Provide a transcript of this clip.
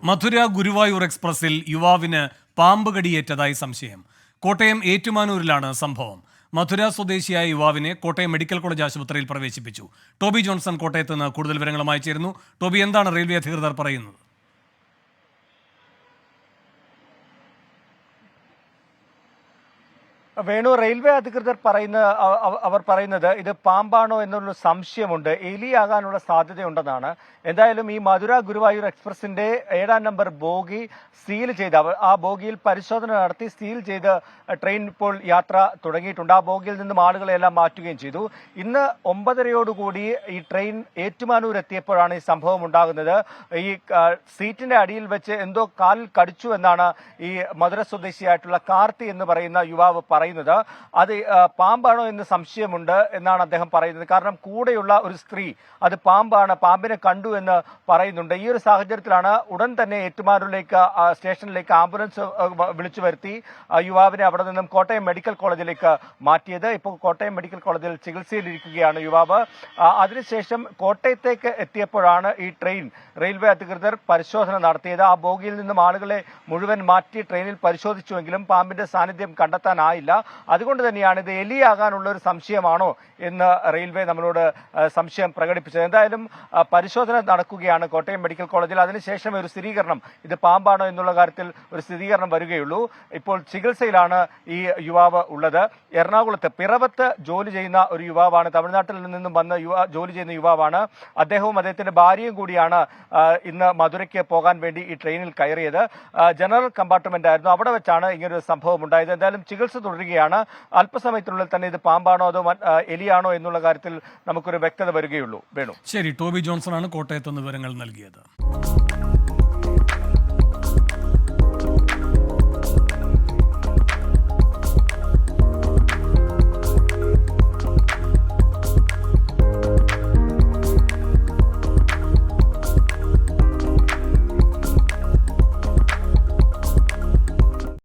മധുര ഗുരുവായൂർ എക്സ്പ്രസിൽ യുവാവിന് പാമ്പ് കടിയേറ്റതായി സംശയം. കോട്ടയം ഏറ്റുമാനൂരിലാണ് സംഭവം. മധുര സ്വദേശിയായ യുവാവിനെ കോട്ടയം മെഡിക്കൽ കോളേജ് ആശുപത്രിയിൽ പ്രവേശിപ്പിച്ചു. ടോബി ജോൺസൺ കോട്ടയത്ത് നിന്ന് കൂടുതൽ വിവരങ്ങളുമായി ചേരുന്നു. ടോബി, എന്താണ് റെയിൽവേ അധികൃതർ പറയുന്നത്? വേണു, റെയിൽവേ അധികൃതർ പറയുന്നത് ഇത് പാമ്പാണോ എന്നൊരു സംശയമുണ്ട്, എലിയാകാനുള്ള സാധ്യതയുണ്ടെന്നാണ്. എന്തായാലും ഈ മധുര ഗുരുവായൂർ എക്സ്പ്രസിന്റെ 7-ാം നമ്പർ ബോഗി സീൽ ചെയ്ത് ആ ബോഗിയിൽ പരിശോധന നടത്തി സീൽ ചെയ്ത് ട്രെയിൻ ഇപ്പോൾ യാത്ര തുടങ്ങിയിട്ടുണ്ട്. ആ ബോഗിയിൽ നിന്നും ആളുകളെല്ലാം മാറ്റുകയും ചെയ്തു. ഇന്ന് 9:30യോടുകൂടി ഈ ട്രെയിൻ ഏറ്റുമാനൂർ എത്തിയപ്പോഴാണ് ഈ സംഭവം ഉണ്ടാകുന്നത്. ഈ സീറ്റിന്റെ അടിയിൽ വെച്ച് എന്തോ കാലിൽ കടിച്ചു എന്നാണ് ഈ മധുര സ്വദേശിയായിട്ടുള്ള കാർത്തി എന്ന് പറയുന്ന യുവാവ് പറയുന്നത്. അത് പാമ്പാണോ എന്ന് സംശയമുണ്ട് എന്നാണ് അദ്ദേഹം പറയുന്നത്. കാരണം കൂടെയുള്ള ഒരു സ്ത്രീ അത് പാമ്പിനെ കണ്ടു എന്ന് പറയുന്നുണ്ട്. ഈ ഒരു സാഹചര്യത്തിലാണ് ഉടൻ തന്നെ ഏറ്റുമാനൂരിലേക്ക് സ്റ്റേഷനിലേക്ക് ആംബുലൻസ് വിളിച്ചു വരുത്തി യുവാവിനെ അവിടെ നിന്നും കോട്ടയം മെഡിക്കൽ കോളേജിലേക്ക് മാറ്റിയത്. ഇപ്പോൾ കോട്ടയം മെഡിക്കൽ കോളേജിൽ ചികിത്സയിലിരിക്കുകയാണ് യുവാവ്. അതിനുശേഷം കോട്ടയത്തേക്ക് എത്തിയപ്പോഴാണ് ഈ ട്രെയിൻ റെയിൽവേ അധികൃതർ പരിശോധന നടത്തിയത്. ആ ബോഗിയിൽ നിന്നും ആളുകളെ മുഴുവൻ മാറ്റി ട്രെയിനിൽ പരിശോധിച്ചുവെങ്കിലും പാമ്പിന്റെ സാന്നിധ്യം കണ്ടെത്താനായില്ല. അതുകൊണ്ട് തന്നെയാണ് ഇത് എലിയാകാനുള്ള ഒരു സംശയമാണോ എന്ന് റെയിൽവേ നമ്മളോട് സംശയം പ്രകടിപ്പിച്ചത്. എന്തായാലും പരിശോധന നടക്കുകയാണ് കോട്ടയം മെഡിക്കൽ കോളേജിൽ. അതിനുശേഷം ഒരു സ്ഥിരീകരണം, ഇത് പാമ്പാണോ എന്നുള്ള കാര്യത്തിൽ ഒരു സ്ഥിരീകരണം വരികയുള്ളൂ. ഇപ്പോൾ ചികിത്സയിലാണ് ഈ യുവാവ് ഉള്ളത്. എറണാകുളത്ത് പിറവത്ത് ജോലി ചെയ്യുന്ന ഒരു യുവാവാണ്. തമിഴ്നാട്ടിൽ നിന്നും വന്ന് ജോലി ചെയ്യുന്ന യുവാവാണ്. അദ്ദേഹവും അദ്ദേഹത്തിന്റെ ഭാര്യയും കൂടിയാണ് ഇന്ന് മധുരയ്ക്ക് പോകാൻ വേണ്ടി ഈ ട്രെയിനിൽ കയറിയത്. ജനറൽ കമ്പാർട്ട്മെന്റ് ആയിരുന്നു. അവിടെ വെച്ചാണ് ഇങ്ങനൊരു സംഭവം ഉണ്ടായത്. എന്തായാലും ചികിത്സ തുടരുകയാണ്. അല്പസമയത്തിനുള്ളിൽ തന്നെ ഇത് പാമ്പാണോ അതോ എലിയാണോ എന്നുള്ള കാര്യത്തിൽ നമുക്കൊരു വ്യക്തത വരികയുള്ളൂ. വേണു. ശരി, ടോബി ജോൺസൺ ആണ് കോട്ടയത്ത് നിന്ന് വിവരങ്ങൾ നൽകിയത്.